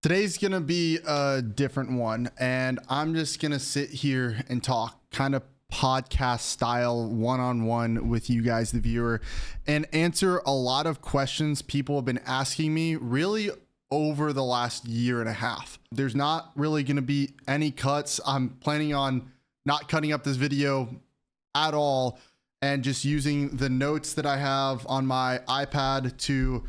Today's gonna be a different one, and I'm just gonna sit here and talk kind of podcast style one-on-one with you guys, the viewer, and answer a lot of questions people have been asking me really over the last year and a half. There's not really gonna be any cuts. I'm planning on not cutting up this video at all and just using the notes that I have on my iPad to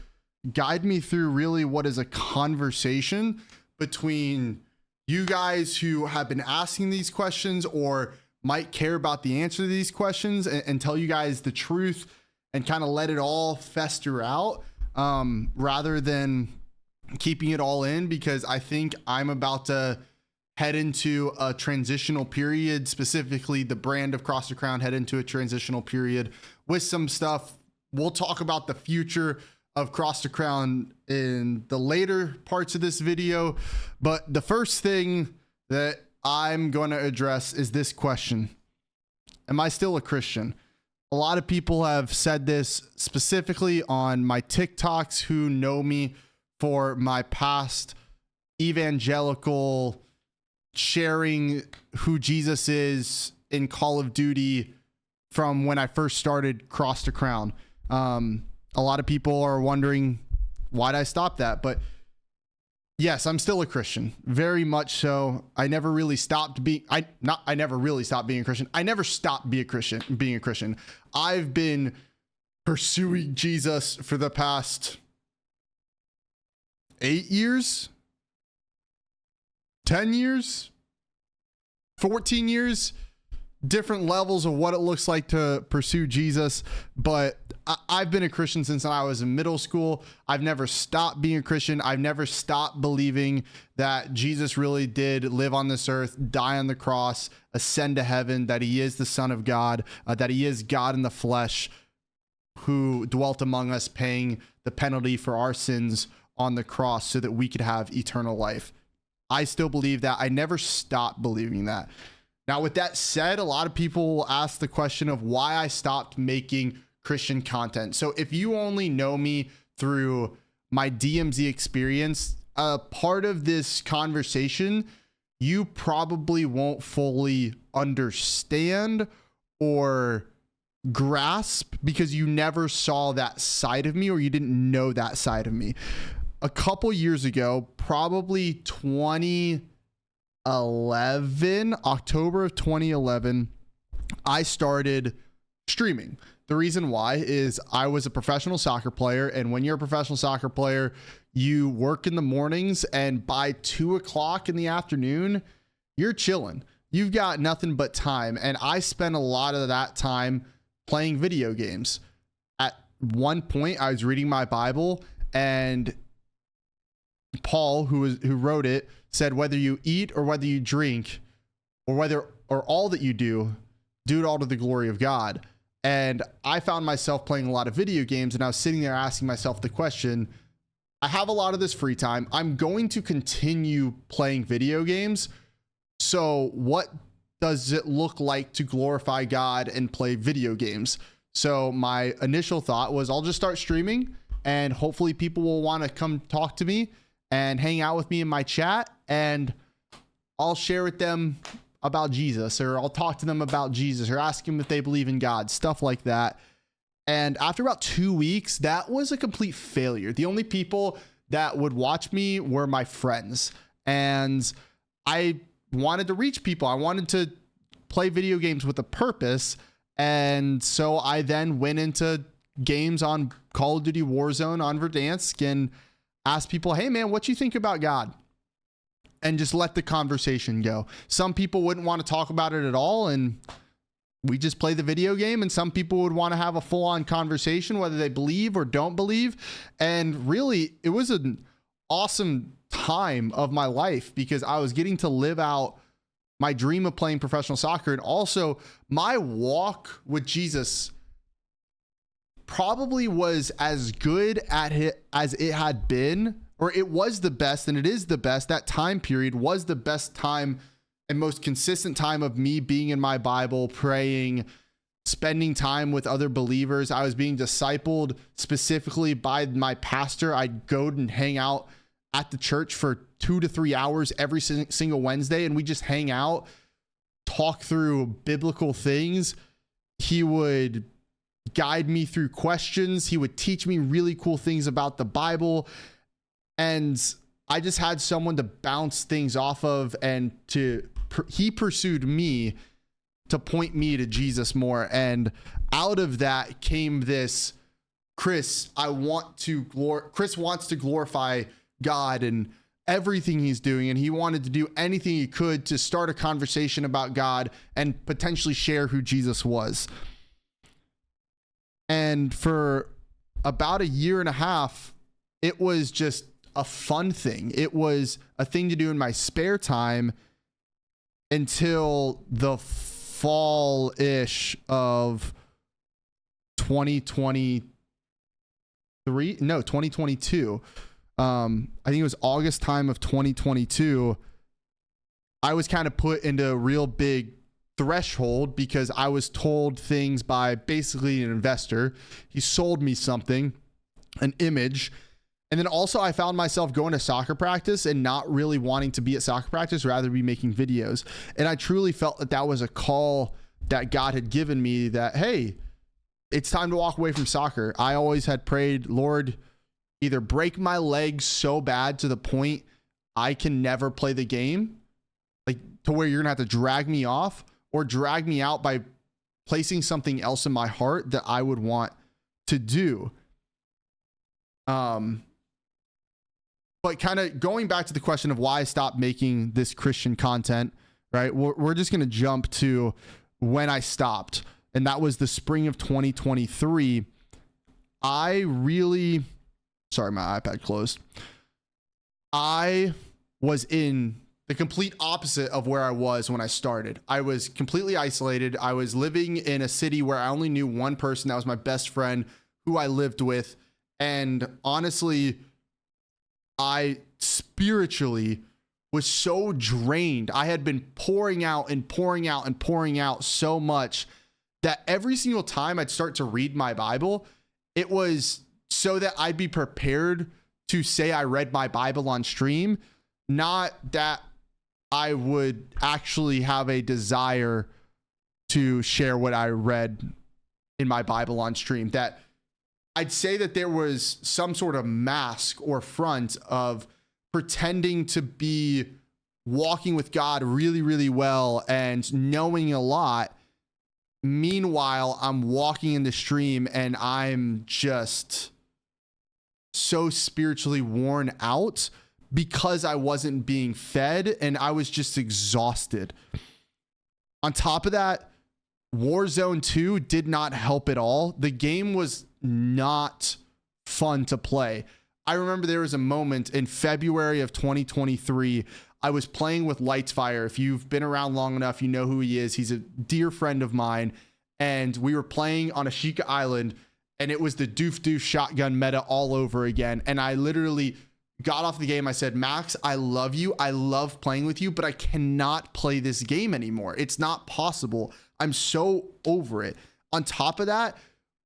guide me through really what is a conversation between you guys who have been asking these questions or might care about the answer to these questions, and tell you guys the truth and kind of let it all fester out, rather than keeping it all in, because I think I'm about to head into a transitional period, specifically the brand of Cross the Crown head into a transitional period with some stuff. We'll talk about the future of Cross the Crown in the later parts of this video, but the first thing that I'm going to address is this question: am I still a Christian? A lot of people have said this, specifically on my TikToks, who know me for my past evangelical sharing who Jesus is in Call of Duty from when I first started Cross the Crown. A lot of people are wondering, why'd I stop that? But yes, I'm still a Christian, very much so. I never really stopped being, I never really stopped being a Christian. I never stopped being a Christian. I've been pursuing Jesus for the past 8 years, 10 years, 14 years, different levels of what it looks like to pursue Jesus. But I've been a Christian since I was in middle school. I've never stopped being a Christian. I've never stopped believing that Jesus really did live on this earth, die on the cross, ascend to heaven, that he is the Son of God, that he is God in the flesh who dwelt among us, paying the penalty for our sins on the cross so that we could have eternal life. I still believe that. I never stopped believing that. Now, with that said, a lot of people will ask the question of why I stopped making Christian content. So if you only know me through my DMZ experience, a part of this conversation you probably won't fully understand or grasp because you never saw that side of me, or you didn't know that side of me. A couple years ago, probably 2011, October of 2011, I started streaming. The reason why is I was a professional soccer player, and when you're a professional soccer player, you work in the mornings, and by 2 o'clock in the afternoon, you're chilling. You've got nothing but time. And I spent a lot of that time playing video games. At one point, I was reading my Bible, and Paul, who wrote it, said, whether you eat or whether you drink or all that you do it all to the glory of God. And I found myself playing a lot of video games, and I was sitting there asking myself the question, I have a lot of this free time. I'm going to continue playing video games. So what does it look like to glorify God and play video games? So my initial thought was, I'll just start streaming, and hopefully people will want to come talk to me and hang out with me in my chat, and I'll share with them about Jesus, or I'll talk to them about Jesus, or ask them if they believe in God, stuff like that. And after about 2 weeks, that was a complete failure. The only people that would watch me were my friends, and I wanted to reach people. I wanted to play video games with a purpose. And so I then went into games on Call of Duty Warzone on Verdansk and ask people, hey man, what you think about God? And just let the conversation go. Some people wouldn't want to talk about it at all, and we just play the video game. And some people would want to have a full-on conversation, whether they believe or don't believe. And really, it was an awesome time of my life because I was getting to live out my dream of playing professional soccer. And also, my walk with Jesus probably was as good at it as it had been, or it was the best, and it is the best. That time period was the best time and most consistent time of me being in my Bible, praying, spending time with other believers. I was being discipled specifically by my pastor. I'd go and hang out at the church for 2 to 3 hours every single Wednesday, and we just hang out, talk through biblical things. He would guide me through questions. He would teach me really cool things about the Bible. And I just had someone to bounce things off of, and he pursued me to point me to Jesus more. And out of that came this, Chris wants to glorify God and everything he's doing. And he wanted to do anything he could to start a conversation about God and potentially share who Jesus was. And for about a year and a half, it was just a fun thing. It was a thing to do in my spare time until the fall-ish of 2022. I think it was August time of 2022. I was kind of put into a real big threshold because I was told things by basically an investor. He sold me something, an image. And then also I found myself going to soccer practice and not really wanting to be at soccer practice, rather be making videos. And I truly felt that that was a call that God had given me, that, hey, it's time to walk away from soccer. I always had prayed, Lord, either break my legs so bad to the point I can never play the game, like to where you're gonna have to drag me off, or drag me out by placing something else in my heart that I would want to do. But kind of going back to the question of why I stopped making this Christian content, right? We're just going to jump to when I stopped. And that was the spring of 2023. Sorry, my iPad closed. I was in the complete opposite of where I was when I started. I was completely isolated. I was living in a city where I only knew one person. That was my best friend who I lived with. And honestly, I spiritually was so drained. I had been pouring out so much that every single time I'd start to read my Bible, it was so that I'd be prepared to say I read my Bible on stream, not that I would actually have a desire to share what I read in my Bible on stream. That I'd say that there was some sort of mask or front of pretending to be walking with God really, really well and knowing a lot. Meanwhile, I'm walking in the stream and I'm just so spiritually worn out because I wasn't being fed and I was just exhausted. On top of that, Warzone 2 did not help at all. The game was not fun to play. I remember there was a moment in February of 2023. I was playing with Lightsfire. If you've been around long enough, you know who he is. He's a dear friend of mine. And we were playing on Ashika Island, and it was the doof shotgun meta all over again. And I literally got off the game. I said, Max, I love you. I love playing with you, but I cannot play this game anymore. It's not possible. I'm so over it. On top of that,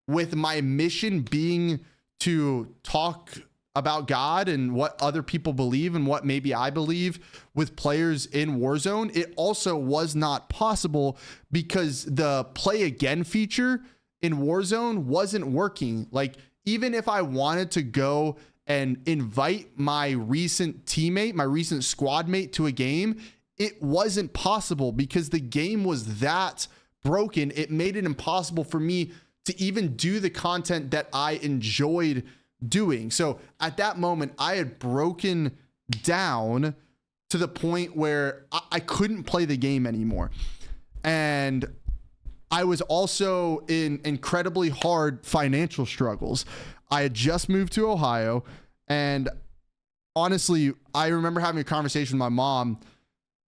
with my mission being to talk about God and what other people believe and what maybe I believe with players in Warzone, it also was not possible because the play again feature in Warzone wasn't working. Like, even if I wanted to go and invite my recent teammate, my recent squad mate to a game, it wasn't possible because the game was that broken. It made it impossible for me to even do the content that I enjoyed doing. So at that moment, I had broken down to the point where I couldn't play the game anymore. And I was also in incredibly hard financial struggles. I had just moved to Ohio, and honestly, I remember having a conversation with my mom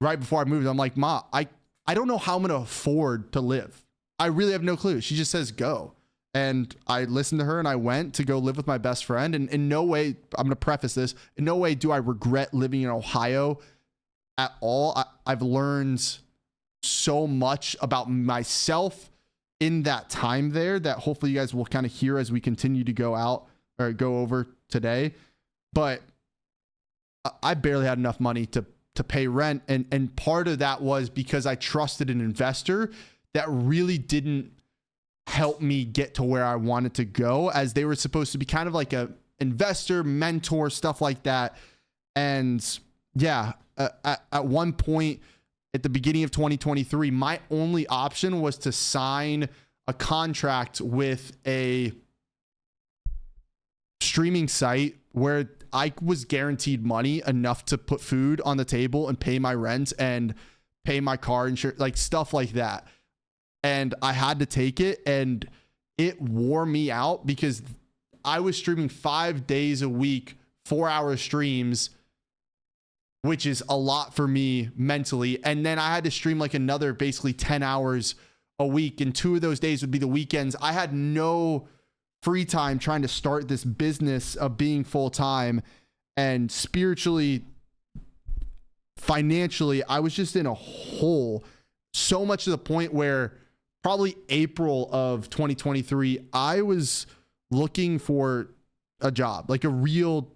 right before I moved. I'm like, Ma, I don't know how I'm going to afford to live. I really have no clue. She just says, go. And I listened to her and I went to go live with my best friend. And in no way, I'm going to preface this, in no way do I regret living in Ohio at all. I've learned so much about myself in that time there that hopefully you guys will kind of hear as we continue to go out or go over today. But I barely had enough money to pay rent. And part of that was because I trusted an investor that really didn't help me get to where I wanted to go, as they were supposed to be kind of like a investor, mentor, stuff like that. And yeah, at one point at the beginning of 2023, my only option was to sign a contract with a streaming site where I was guaranteed money enough to put food on the table and pay my rent and pay my car insurance, like stuff like that. And I had to take it, and it wore me out because I was streaming 5 days a week, 4-hour streams, which is a lot for me mentally. And then I had to stream like another basically 10 hours a week. And 2 of those days would be the weekends. I had no free time trying to start this business of being full-time, and spiritually, financially, I was just in a hole, so much to the point where probably April of 2023, I was looking for a job, like a real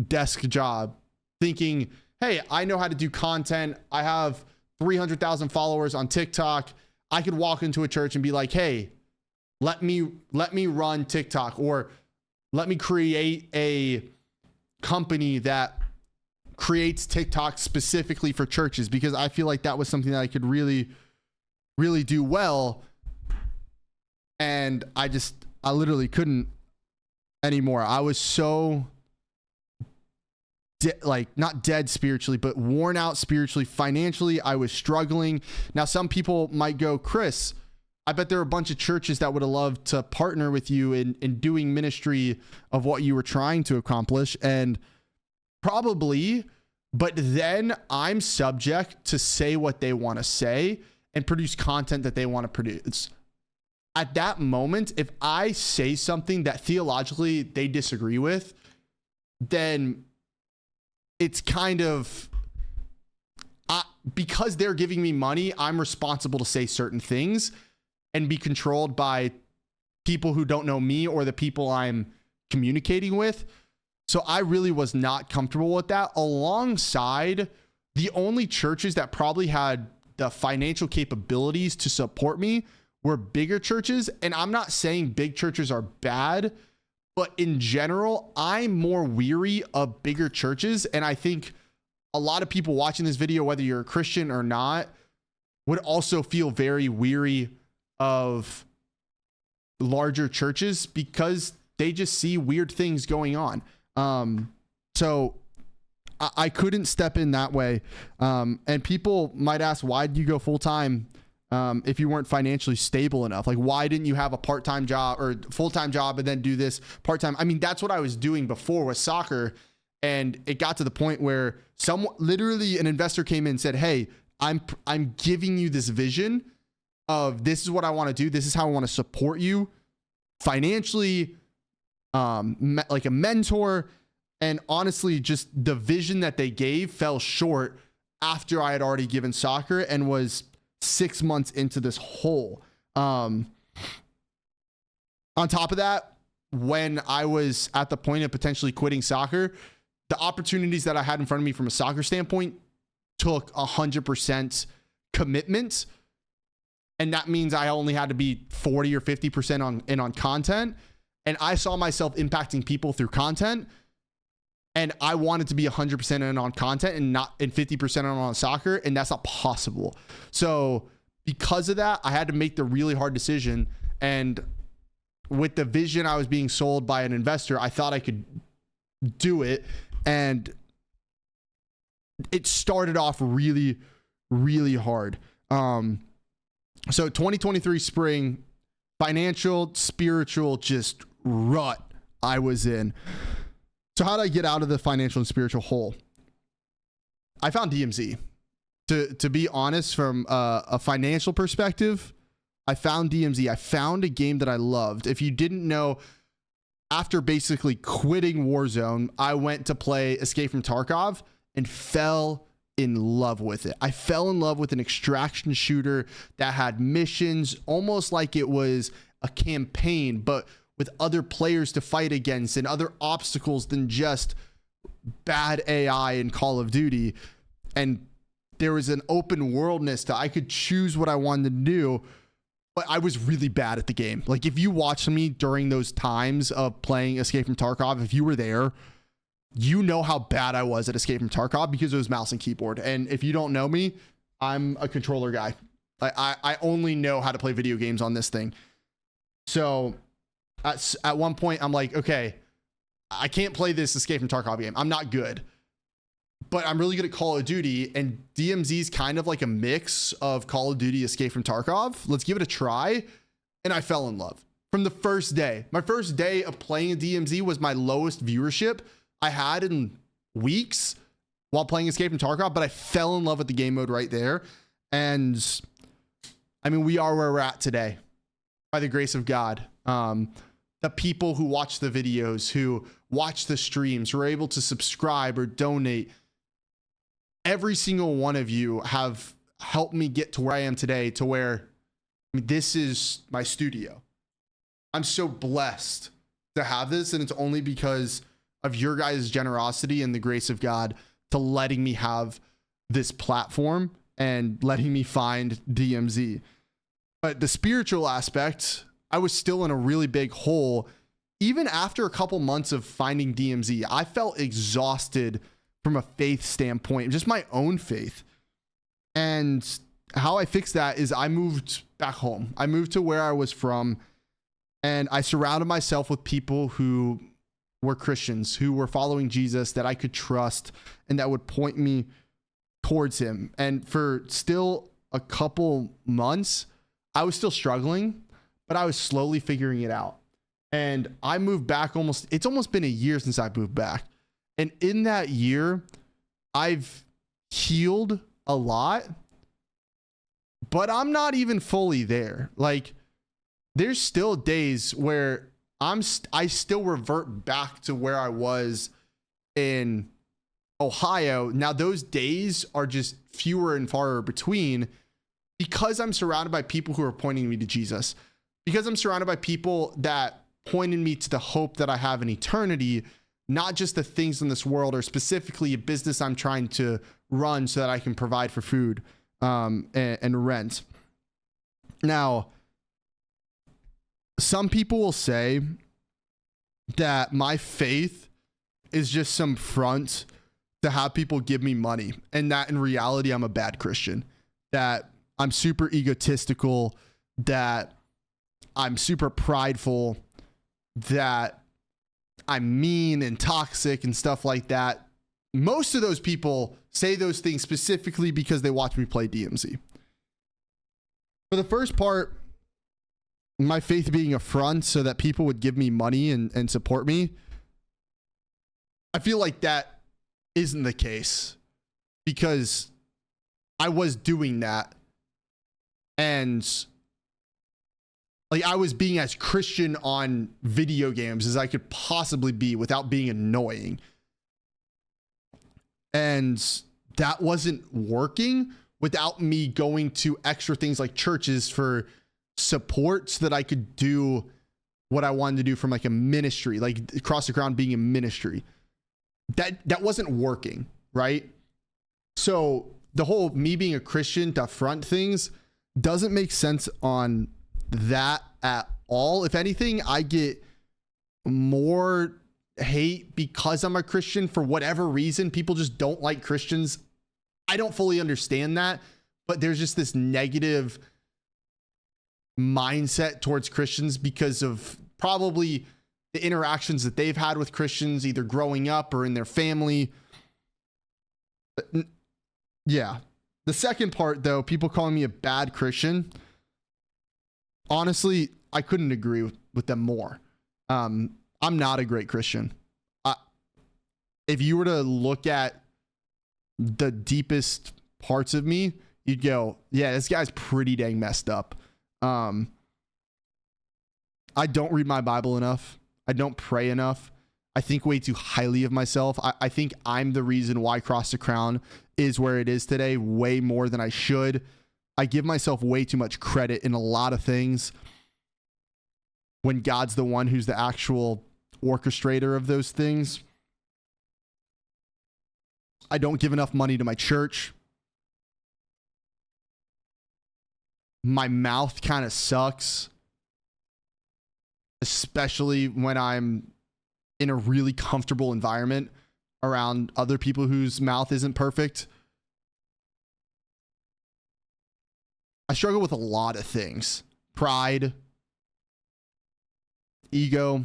desk job, thinking, hey, I know how to do content. I have 300,000 followers on TikTok. I could walk into a church and be like, hey, let me run TikTok, or let me create a company that creates TikTok specifically for churches, because I feel like that was something that I could really do well. And I literally couldn't anymore. I was so not dead spiritually, but worn out spiritually. Financially, I was struggling. Now, some people might go, Chris, I bet there are a bunch of churches that would have loved to partner with you in doing ministry of what you were trying to accomplish. And probably, but then I'm subject to say what they want to say and produce content that they want to produce. At that moment, if I say something that theologically they disagree with, then it's kind of, because they're giving me money, I'm responsible to say certain things and be controlled by people who don't know me or the people I'm communicating with. So I really was not comfortable with that. Alongside, the only churches that probably had the financial capabilities to support me were bigger churches. And I'm not saying big churches are bad, but in general, I'm more weary of bigger churches. And I think a lot of people watching this video, whether you're a Christian or not, would also feel very weary of larger churches because they just see weird things going on. So I couldn't step in that way. And people might ask, why did you go full time if you weren't financially stable enough? Like, why didn't you have a part-time job or full-time job and then do this part-time? I mean, that's what I was doing before with soccer. And it got to the point where literally an investor came in and said, hey, I'm giving you this vision of this is what I want to do. This is how I want to support you financially, like a mentor. And honestly, just the vision that they gave fell short after I had already given soccer and was 6 months into this hole. On top of that, when I was at the point of potentially quitting soccer, the opportunities that I had in front of me from a soccer standpoint took 100% commitment. And that means I only had to be 40 or 50% on content. And I saw myself impacting people through content. And I wanted to be 100% in on content and not in 50% on soccer. And that's not possible. So because of that, I had to make the really hard decision. And with the vision I was being sold by an investor, I thought I could do it. And it started off really, really hard. So 2023 spring, financial, spiritual, just rut I was in. So how did I get out of the financial and spiritual hole? I found DMZ. To be honest, from a financial perspective, I found DMZ. I found a game that I loved. If you didn't know, after basically quitting Warzone, I went to play Escape from Tarkov and fell in love with it. I fell in love with an extraction shooter that had missions, almost like it was a campaign, but with other players to fight against and other obstacles than just bad AI in Call of Duty, and there was an open worldness to I could choose what I wanted to do, but I was really bad at the game. Like if you watched me during those times of playing Escape from Tarkov, if you were there, you know how bad I was at Escape from Tarkov because it was mouse and keyboard. And if you don't know me, I'm a controller guy. I only know how to play video games on this thing. So at one point I'm like, okay, I can't play this Escape from Tarkov game. I'm not good, but I'm really good at Call of Duty, and DMZ is kind of like a mix of Call of Duty, Escape from Tarkov. Let's give it a try. And I fell in love from the first day. My first day of playing a DMZ was my lowest viewership I had in weeks while playing Escape from Tarkov, but I fell in love with the game mode right there. And I mean, we are where we're at today by the grace of God. The people who watch the videos, who watch the streams, who are able to subscribe or donate, every single one of you have helped me get to where I am today, to where this is my studio. I'm so blessed to have this, and it's only because of your guys' generosity and the grace of God to letting me have this platform and letting me find DMZ. But the spiritual aspect, I was still in a really big hole. Even after a couple months of finding DMZ, I felt exhausted from a faith standpoint, just my own faith. And how I fixed that is I moved back home. I moved to where I was from, and I surrounded myself with people who were Christians, who were following Jesus, that I could trust and that would point me towards him. And for still a couple months, I was still struggling, but I was slowly figuring it out. And I moved back it's almost been a year since I moved back. And in that year, I've healed a lot, but I'm not even fully there. Like there's still days where I still revert back to where I was in Ohio. Now those days are just fewer and farther between because I'm surrounded by people who are pointing me to Jesus, because I'm surrounded by people that pointed me to the hope that I have in eternity, not just the things in this world, or specifically a business I'm trying to run so that I can provide for food and rent. Now, some people will say that my faith is just some front to have people give me money, and that in reality, I'm a bad Christian, that I'm super egotistical, that I'm super prideful, that I'm mean and toxic and stuff like that. Most of those people say those things specifically because they watch me play DMZ. For the first part, my faith being a front so that people would give me money and support me, I feel like that isn't the case, because I was doing that, and like I was being as Christian on video games as I could possibly be without being annoying. And that wasn't working without me going to extra things like churches for support so that I could do what I wanted to do from like a ministry, like Across the Ground being a ministry. That wasn't working, right? So the whole me being a Christian to front things doesn't make sense on that at all. If anything, I get more hate because I'm a Christian for whatever reason. People just don't like Christians. I don't fully understand that, but there's just this negative mindset towards Christians because of probably the interactions that they've had with Christians, either growing up or in their family. Yeah. The second part, though, people calling me a bad Christian, honestly, I couldn't agree with them more. I'm not a great Christian. If you were to look at the deepest parts of me, you'd go, yeah, this guy's pretty dang messed up. I don't read my Bible enough. I don't pray enough. I think way too highly of myself. I think I'm the reason why Cross the Crown is where it is today, way more than I should. I give myself way too much credit in a lot of things when God's the one who's the actual orchestrator of those things. I don't give enough money to my church. My mouth kind of sucks, especially when I'm in a really comfortable environment around other people whose mouth isn't perfect. I struggle with a lot of things. Pride, ego.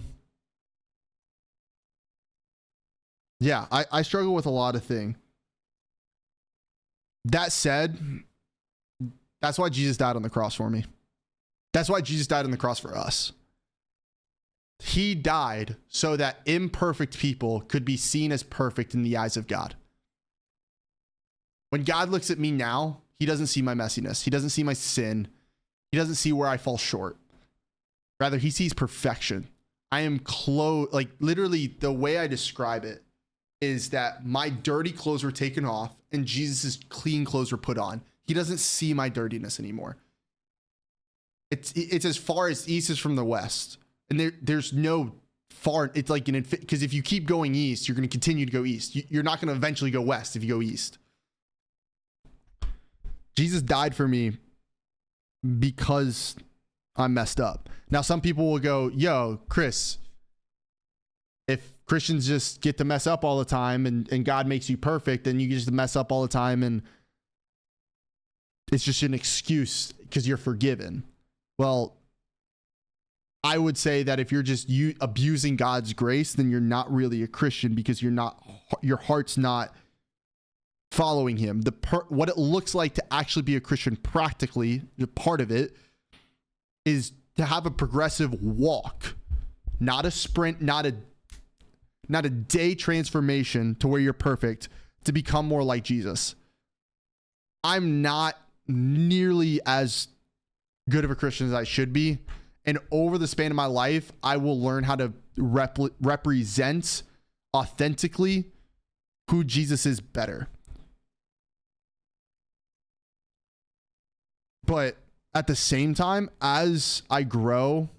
Yeah, I struggle with a lot of things. That said, that's why Jesus died on the cross for me. That's why Jesus died on the cross for us. He died so that imperfect people could be seen as perfect in the eyes of God. When God looks at me now, he doesn't see my messiness. He doesn't see my sin. He doesn't see where I fall short. Rather, he sees perfection. I am like literally the way I describe it is that my dirty clothes were taken off and Jesus's clean clothes were put on. He doesn't see my dirtiness anymore. It's as far as east is from the west. And there's no far, it's like because if you keep going east, you're going to continue to go east. You're not going to eventually go west if you go east. Jesus died for me because I'm messed up. Now, some people will go, yo, Chris, if Christians just get to mess up all the time and God makes you perfect, then you just mess up all the time and it's just an excuse because you're forgiven. Well, I would say that if you're just abusing God's grace, then you're not really a Christian because your heart's not following him. What it looks like to actually be a Christian practically, part of it is to have a progressive walk, not a sprint, not a day transformation to where you're perfect, to become more like Jesus. I'm not nearly as good of a Christian as I should be. And over the span of my life, I will learn how to represent authentically who Jesus is better. But at the same time, as I grow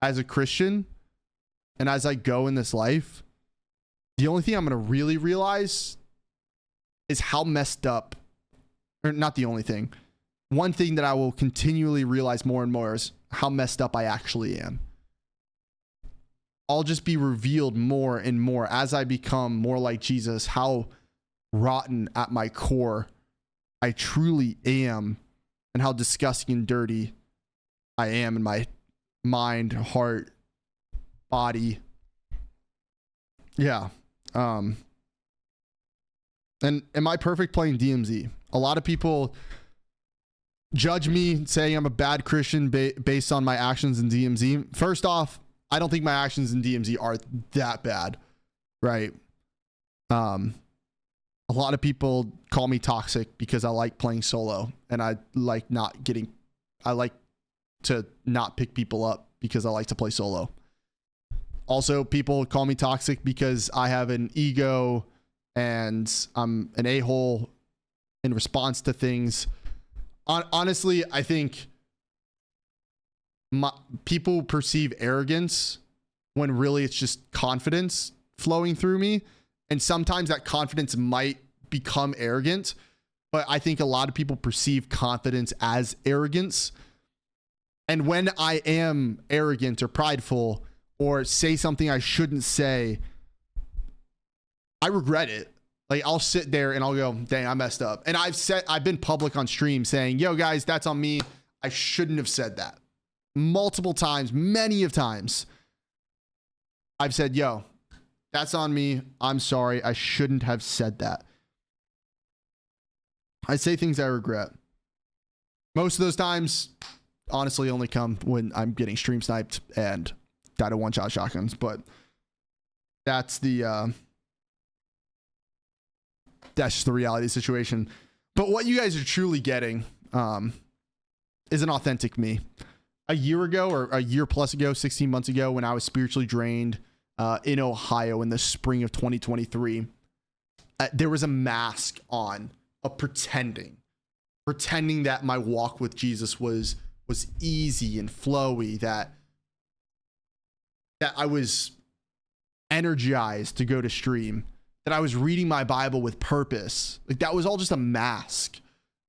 as a Christian and as I go in this life, the only thing I'm going to really realize is how messed up, or not the only thing. One thing that I will continually realize more and more is how messed up I actually am. I'll just be revealed more and more as I become more like Jesus, how rotten at my core I truly am and how disgusting and dirty I am in my mind, heart, body. Yeah. And am I perfect playing DMZ? A lot of people judge me saying I'm a bad Christian based on my actions in DMZ. First off, I don't think my actions in DMZ are that bad, right? A lot of people call me toxic because I like playing solo and I like to not pick people up because I like to play solo. Also, people call me toxic because I have an ego and I'm an a-hole in response to things. Honestly, I think people perceive arrogance when really it's just confidence flowing through me. And sometimes that confidence might become arrogant, but I think a lot of people perceive confidence as arrogance. And when I am arrogant or prideful or say something I shouldn't say, I regret it. Like I'll sit there and I'll go, dang, I messed up. And I've been public on stream saying, yo guys, that's on me. I shouldn't have said that. Multiple times, many of times. I've said, yo, that's on me. I'm sorry. I shouldn't have said that. I say things I regret. Most of those times, honestly, only come when I'm getting stream sniped and died of one-shot shotguns. But that's just the reality of the situation. But what you guys are truly getting is an authentic me. A year ago or a year plus ago, 16 months ago, when I was spiritually drained in Ohio in the spring of 2023, there was a mask on of pretending that my walk with Jesus was easy and flowy, that I was energized to go to stream, that I was reading my Bible with purpose. Like that was all just a mask.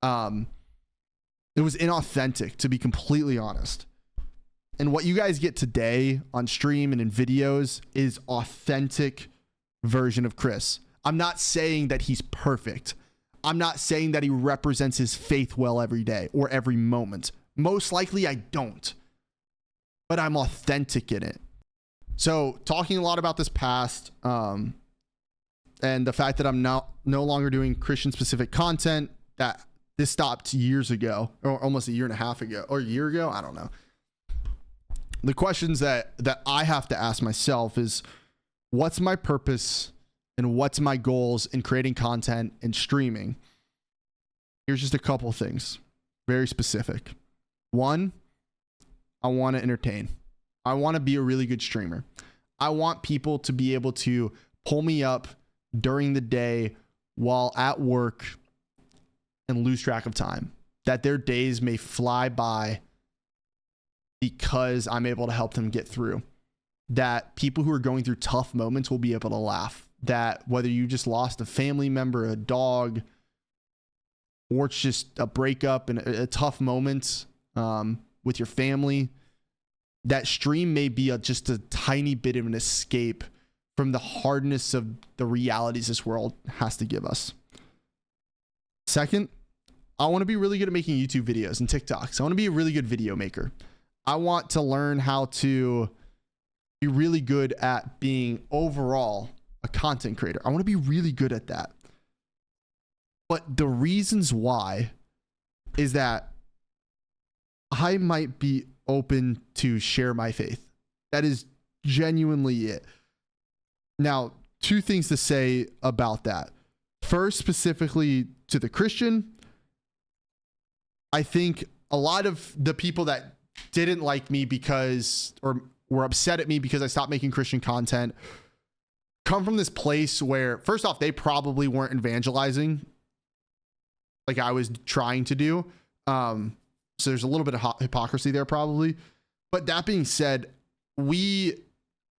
It was inauthentic, to be completely honest. And what you guys get today on stream and in videos is authentic version of Chris. I'm not saying that he's perfect. I'm not saying that he represents his faith well every day or every moment. Most likely I don't, but I'm authentic in it. So talking a lot about this past, and the fact that I'm no longer doing Christian specific content, that this stopped years ago, or almost a year and a half ago, or a year ago. I don't know. The questions that I have to ask myself is, what's my purpose and what's my goals in creating content and streaming? Here's just a couple things, very specific. One, I want to entertain. I want to be a really good streamer. I want people to be able to pull me up during the day while at work and lose track of time, that their days may fly by because I'm able to help them get through, that people who are going through tough moments will be able to laugh, that whether you just lost a family member, a dog, or it's just a breakup and a tough moment with your family, that stream may be just a tiny bit of an escape from the hardness of the realities this world has to give us. Second, I want to be really good at making YouTube videos and TikToks. I want to be a really good video maker. I want to learn how to be really good at being overall a content creator. I want to be really good at that. But the reasons why is that I might be open to share my faith. That is genuinely it. Now, two things to say about that. First, specifically to the Christian, I think a lot of the people that didn't like me because, or were upset at me because I stopped making Christian content, come from this place where, first off, they probably weren't evangelizing like I was trying to do. So there's a little bit of hypocrisy there probably. But that being said, we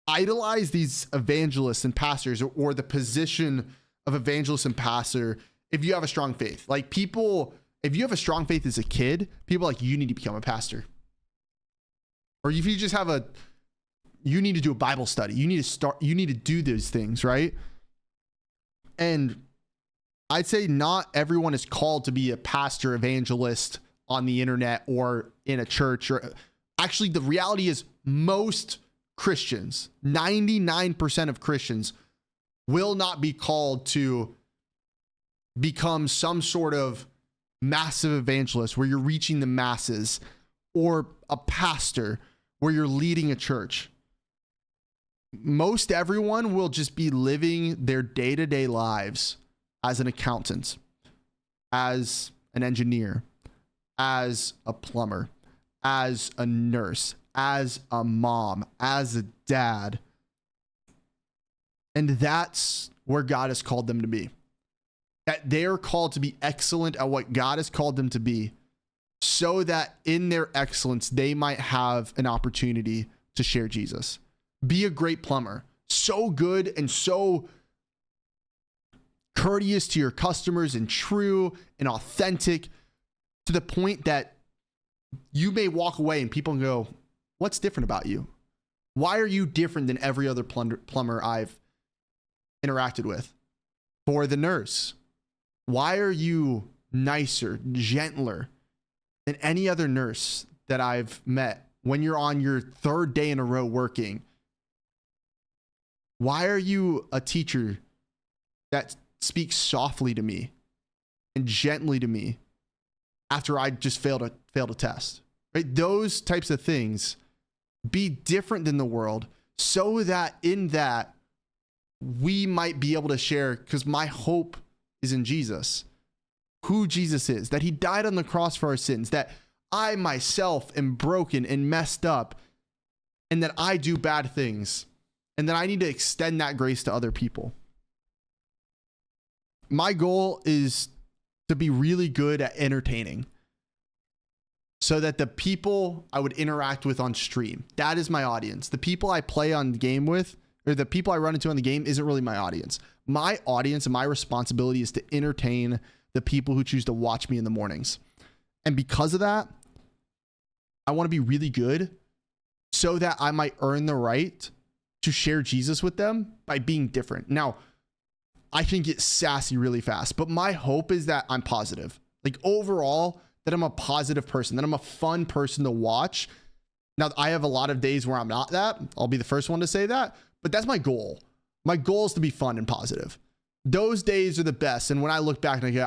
idolize these evangelists and pastors, or the position of evangelist and pastor if you have a strong faith. Like people, if you have a strong faith as a kid, people are like, you need to become a pastor. Or if you just have you need to do a Bible study. You need to do those things, right? And I'd say not everyone is called to be a pastor, evangelist on the internet or in a church. Or actually, the reality is most Christians, 99% of Christians, will not be called to become some sort of massive evangelist where you're reaching the masses, or a pastor where you're leading a church. Most everyone will just be living their day-to-day lives as an accountant, as an engineer, as a plumber, as a nurse, as a mom, as a dad. And that's where God has called them to be. That they're called to be excellent at what God has called them to be, so that in their excellence, they might have an opportunity to share Jesus. Be a great plumber, so good and so courteous to your customers and true and authentic, to the point that you may walk away and people go, what's different about you? Why are you different than every other plumber I've interacted with? For the nurse, why are you nicer, gentler than any other nurse that I've met when you're on your third day in a row working? Why are you a teacher that speaks softly to me and gently to me after I just failed a test? Right? Those types of things. Be different than the world, so that in that we might be able to share, because my hope is in Jesus, who Jesus is, that he died on the cross for our sins, that I myself am broken and messed up, and that I do bad things, and that I need to extend that grace to other people. My goal is to be really good at entertaining, so that the people I would interact with on stream, that is my audience. The people I play on the game with, or the people I run into on the game, isn't really my audience. my audience and my responsibility is to entertain the people who choose to watch me in the mornings. And because of that, I want to be really good so that I might earn the right to share Jesus with them by being different. Now, I can get sassy really fast, but my hope is that I'm positive. Like overall, that I'm a positive person, that I'm a fun person to watch. Now, I have a lot of days where I'm not that. I'll be the first one to say that, but that's my goal. My goal is to be fun and positive. Those days are the best. And when I look back, and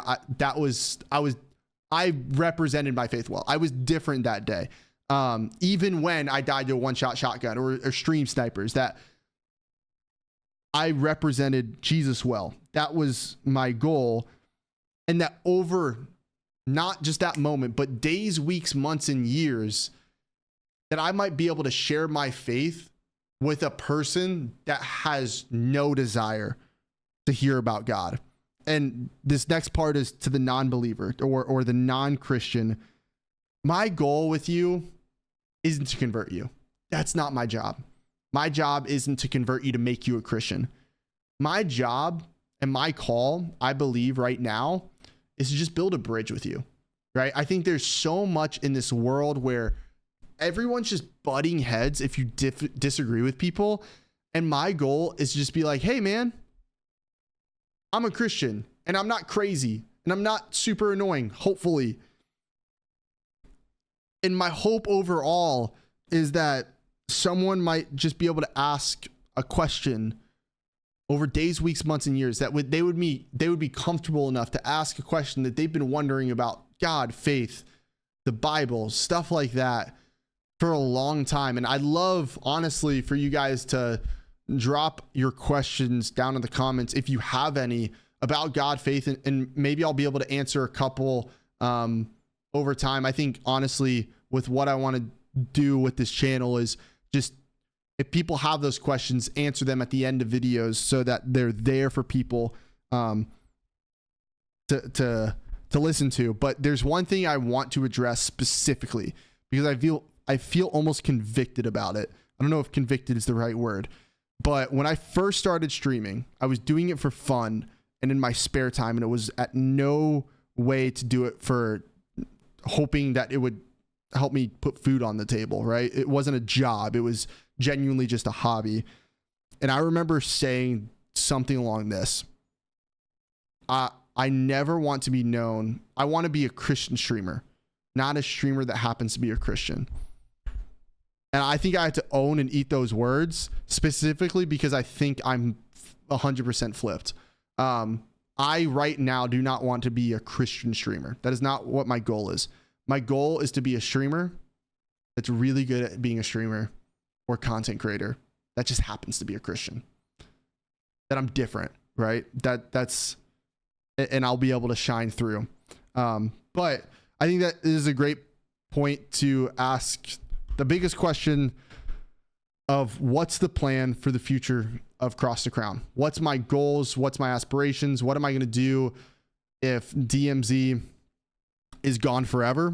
I represented my faith well. I was different that day. Even when I died to a one-shot shotgun or stream snipers, that I represented Jesus well. That was my goal. And that over not just that moment, but days, weeks, months, and years, that I might be able to share my faith with a person that has no desire to hear about God. And this next part is to the non-believer or the non-Christian. My goal with you isn't to convert you. That's not my job. My job isn't to convert you to make you a Christian. My job and my call, I believe right now, is to just build a bridge with you, right? I think there's so much in this world where everyone's just butting heads if you disagree with people. And my goal is to just be like, hey man, I'm a Christian and I'm not crazy and I'm not super annoying, hopefully. And my hope overall is that someone might just be able to ask a question over days, weeks, months, and years that they would be comfortable enough to ask a question that they've been wondering about God, faith, the Bible, stuff like that for a long time. And I'd love, honestly, for you guys to drop your questions down in the comments if you have any about God, faith, and maybe I'll be able to answer a couple over time. I think honestly, with what I want to do with this channel is just, if people have those questions, answer them at the end of videos so that they're there for people to listen to. But there's one thing I want to address specifically because I feel almost convicted about it. I don't know if convicted is the right word, but when I first started streaming, I was doing it for fun and in my spare time, and it was at no way to do it for hoping that it would help me put food on the table, right? It wasn't a job. It was genuinely just a hobby. And I remember saying something along this. I never want to be known. I want to be a Christian streamer, not a streamer that happens to be a Christian. And I think I had to own and eat those words specifically because I think I'm 100% flipped. I right now do not want to be a Christian streamer. That is not what my goal is. My goal is to be a streamer that's really good at being a streamer or content creator that just happens to be a Christian. That I'm different, right? That's, and I'll be able to shine through. But I think that is a great point to ask the biggest question of what's the plan for the future of Cross the Crown? What's my goals? What's my aspirations? What am I going to do if DMZ is gone forever?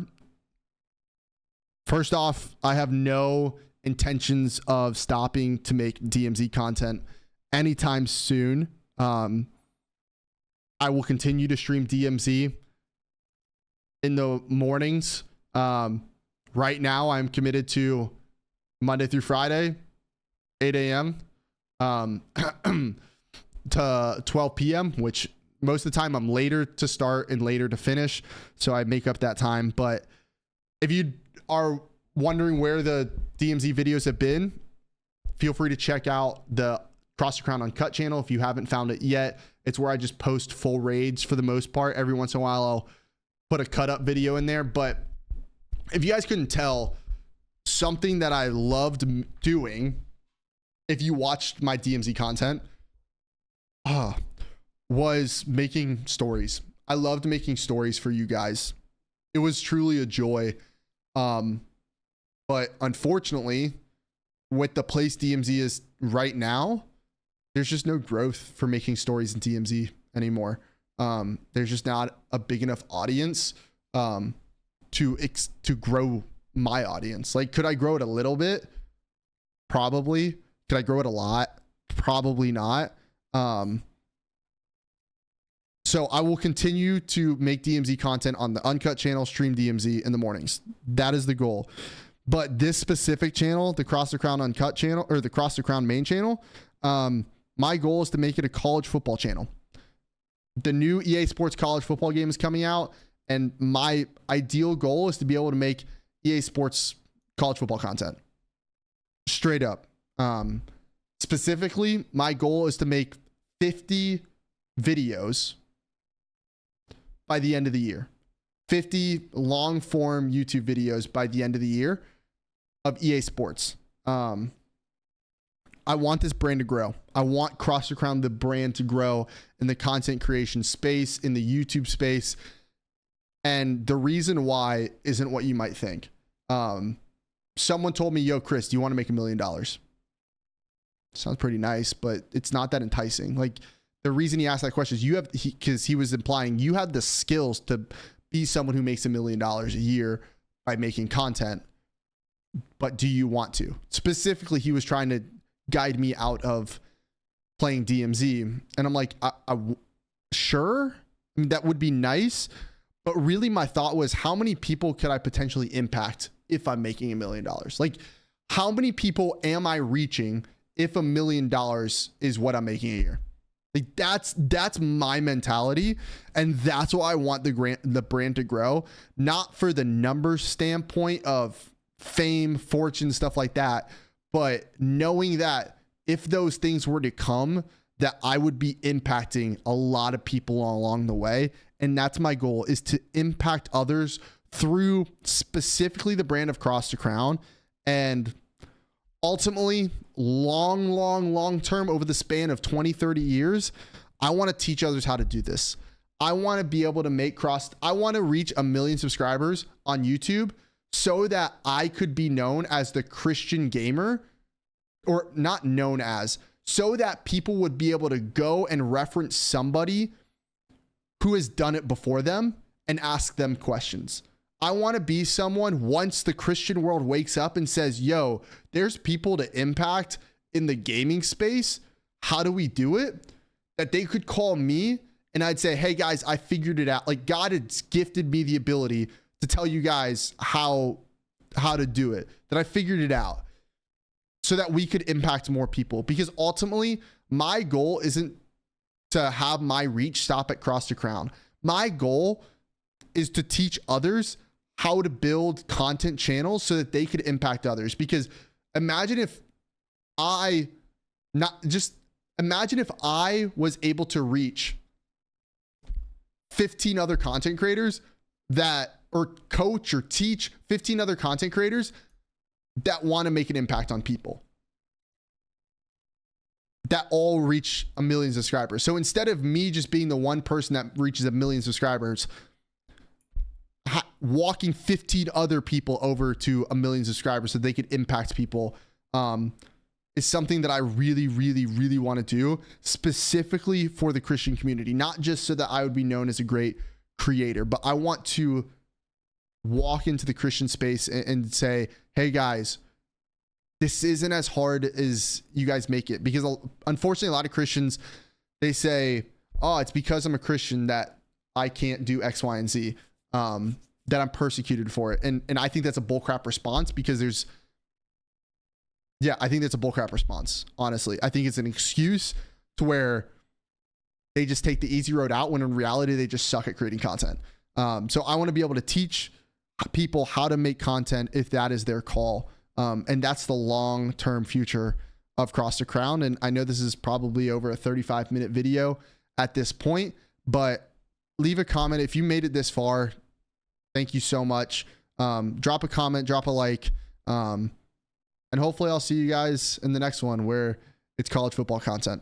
First off, I have no intentions of stopping to make DMZ content anytime soon. I will continue to stream DMZ in the mornings. Right now, I'm committed to Monday through Friday, 8 a.m. To 12 p.m., which most of the time I'm later to start and later to finish. So I make up that time. But if you are wondering where the DMZ videos have been, feel free to check out the Cross the Crown Uncut channel if you haven't found it yet. It's where I just post full raids for the most part. Every once in a while, I'll put a cut up video in there. But if you guys couldn't tell, something that I loved doing, if you watched my DMZ content, was making stories. I loved making stories for you guys. It was truly a joy. But unfortunately, with the place DMZ is right now, there's just no growth for making stories in DMZ anymore. There's just not a big enough audience to grow my audience. Like, could I grow it a little bit? Probably. Could I grow it a lot? Probably not. So I will continue to make DMZ content on the Uncut channel, stream DMZ in the mornings. That is the goal. But this specific channel, the Cross the Crown Uncut channel, or the Cross the Crown main channel, my goal is to make it a college football channel. The new EA Sports college football game is coming out, and my ideal goal is to be able to make EA Sports college football content. Straight up. Specifically, my goal is to make 50 videos by the end of the year. 50 long form YouTube videos by the end of the year of EA Sports. I want this brand to grow. I want Cross the Crown, the brand, to grow in the content creation space, in the YouTube space. And the reason why isn't what you might think. Someone told me, yo, Chris, do you want to make $1 million? Sounds pretty nice, but it's not that enticing. Like, the reason he asked that question is because he was implying you have the skills to be someone who makes $1 million a year by making content, but do you want to? Specifically, he was trying to guide me out of playing DMZ. And I'm like, sure, I mean, that would be nice. But really my thought was, how many people could I potentially impact if I'm making $1 million? Like, how many people am I reaching if $1 million is what I'm making a year? Like, that's my mentality. And that's why I want the brand to grow, not for the numbers standpoint of fame, fortune, stuff like that, but knowing that if those things were to come, that I would be impacting a lot of people along the way. And that's my goal, is to impact others through specifically the brand of Cross the Crown. And ultimately, long term, over the span of 20, 30 years, I want to teach others how to do this. I want to be able to I want to reach 1 million subscribers on YouTube so that I could be known as the Christian gamer, or not known as, so that people would be able to go and reference somebody who has done it before them and ask them questions. I want to be someone, once the Christian world wakes up and says, yo, there's people to impact in the gaming space, how do we do it? That they could call me and I'd say, hey guys, I figured it out. Like, God has gifted me the ability to tell you guys how to do it, that I figured it out, so that we could impact more people. Because ultimately, my goal isn't to have my reach stop at Cross the Crown. My goal is to teach others how to build content channels so that they could impact others. Because imagine if I was able to reach 15 other content creators or coach or teach 15 other content creators that want to make an impact on people, that all reach 1 million subscribers. So instead of me just being the one person that reaches 1 million subscribers, walking 15 other people over to 1 million subscribers so they could impact people, is something that I really want to do, specifically for the Christian community. Not just so that I would be known as a great creator, but I want to walk into the Christian space and say, hey guys, this isn't as hard as you guys make it. Because unfortunately, a lot of Christians, they say, oh, it's because I'm a Christian that I can't do X, Y, and Z, that I'm persecuted for it. And I think that's a bullcrap response, because I think that's a bullcrap response. Honestly, I think it's an excuse to where they just take the easy road out, when in reality, they just suck at creating content. So I want to be able to teach people how to make content if that is their call. And that's the long-term future of Cross the Crown. And I know this is probably over a 35-minute video at this point, but leave a comment if you made it this far. Thank you so much. Drop a comment, drop a like, and hopefully I'll see you guys in the next one where it's college football content.